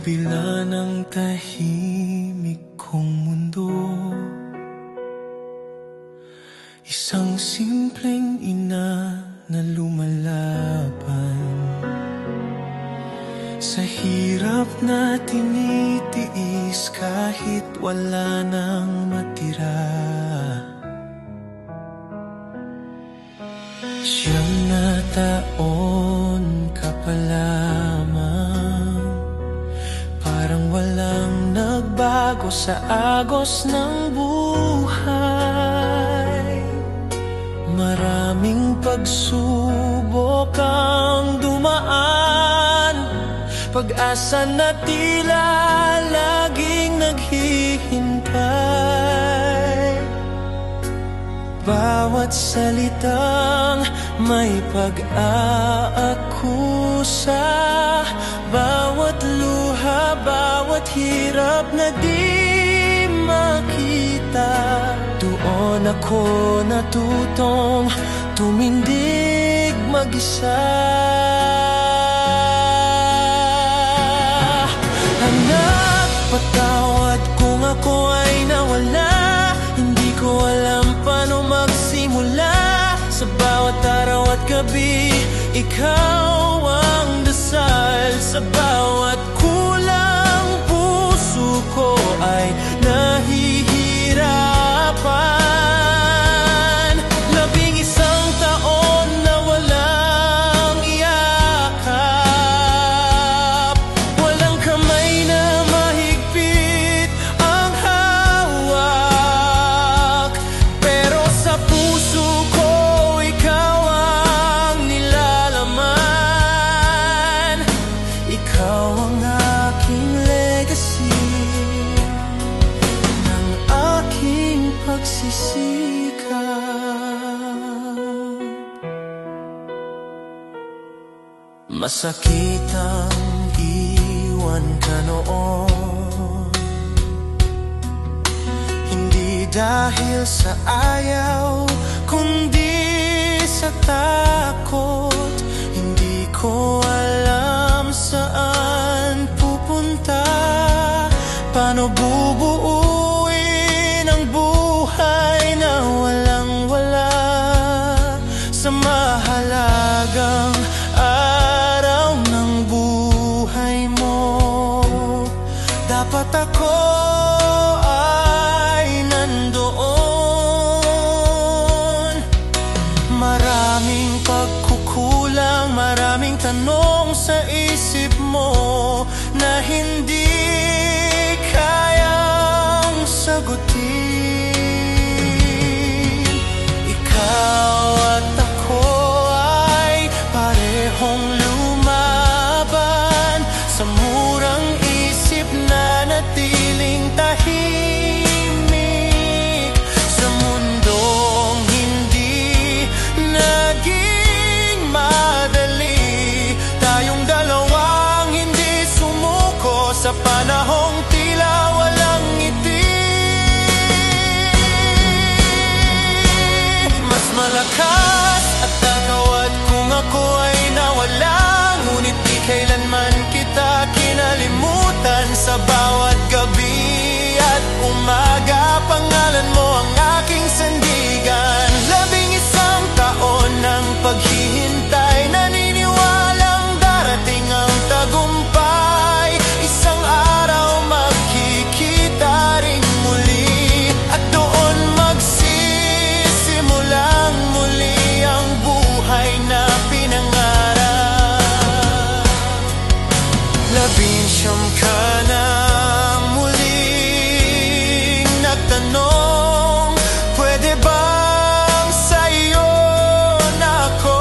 kabila ng tahimik kong mundo, isang simpleng ina na lumalaban sa hirap na tinitiis kahit wala nang matira. Siyam na taon ka pa lamang, parang walang nagbago sa agos ng buhay. Maraming pagsubok ang dumaan, pag-asa na tila laging naghihintay. Bawat salitang may pag-aakusa, bawat luha, bawat hirap na di makita. Doon ako natutong tumindig mag-isa. Anak, patawad kung ako ay nawala. Hindi ko alam paano magsimula. Sa bawat araw at gabi, ikaw ang dasal. Sa bawat kulang, puso ko ay nahihirapan. 11 taon na walang iyakap, walang kamay na mahigpit ang hawak. Pero sa puso ko, ikaw ang nilalaman. Ikaw ang aking legacy, ng aking pagsisikap. Masakit ang iwan ka noon, hindi dahil sa ayaw, kundi sa takot. Hindi ko alam saan pupunta, paano bubuuin ang buhay na walang-wala. Sa mahalagang araw ng buhay mo, dapat ako ay nandoon. Maraming pagkukulang, maraming tanong sa isip mo na hindi kayang sagutin. Ikaw at ako ay parehong lumaban sa murang isip na natiling tahimik. Sa mundong hindi naging madali, tayong dalawang hindi sumuko sa panahong tila walang ngiti. Mas malakas at tatawad kung ako ay nawala, ngunit di kailanman kita kinalimutan. Sa bawat gabi at umaga, pangalan mo ang aking sandigan. 11 taon ng paghihintay, naniniwalang darating ang tagumpay. Isang araw magkikita ring muli, at doon magsisimulang muli ang buhay na pinangarap. 19 ka na muling nagtanong, pwede bang sa'yo na ako?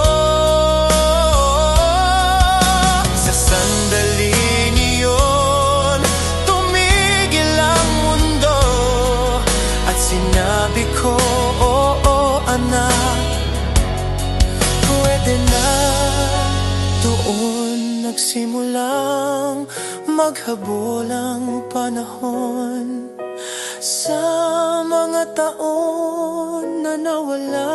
Sa sandaling iyon, tumigil ang mundo at sinabi ko, oo anak, pwede na. Doon nagsimulang maghabol ang panahon sa mga taon na nawala.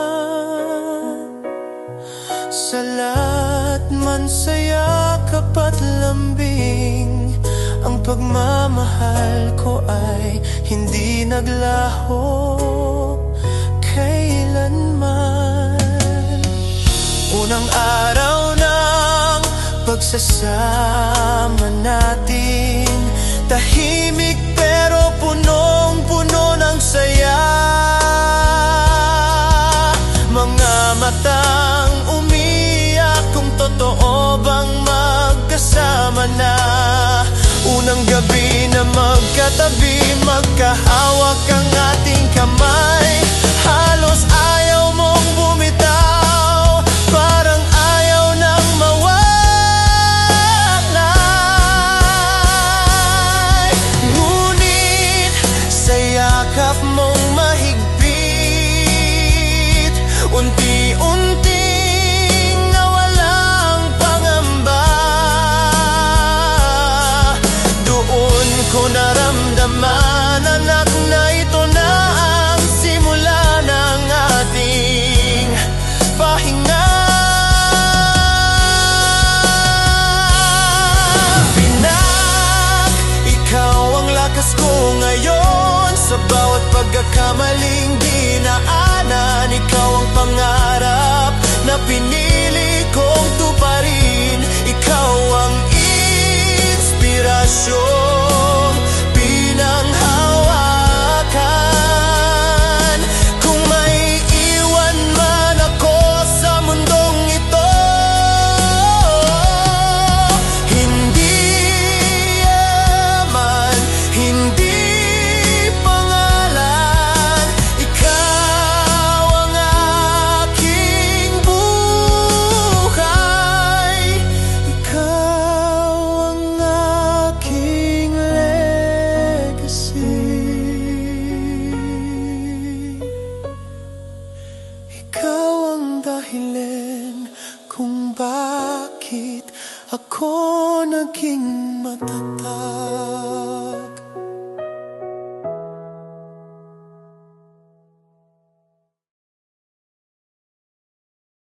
Salat man sa yakap at lambing, ang pagmamahal ko ay hindi naglaho kailanman. Unang araw ng pagsasama natin, tahimik pero punong-puno ng saya. Mga matang umiyak kung totoo bang magkasama na. Unang gabi na magkatabi, magkahawak ang ating kamay. Halos ayaw mong bumitaw, parang ayaw nang mawalay. Ngunit sa yakap mong mahigpit, unti-unting nawala ang pangamba. Doon ko naramdaman, anak, na ito na ang simula ng ating pahinga. Pinak, ikaw ang lakas ko ngayon. Sa bawat pagkakamaling dinaanan, ikaw ang pangarap na pinili kong tuparin. Ikaw ang inspirasyon, pinanghawakan. Kung may iwan man ako sa mundong ito, hindi yaman, hindi pangalan. Ikaw ang aking buhay, ikaw ang aking legacy. Ikaw ang dahilan kung bakit ako naging matatag.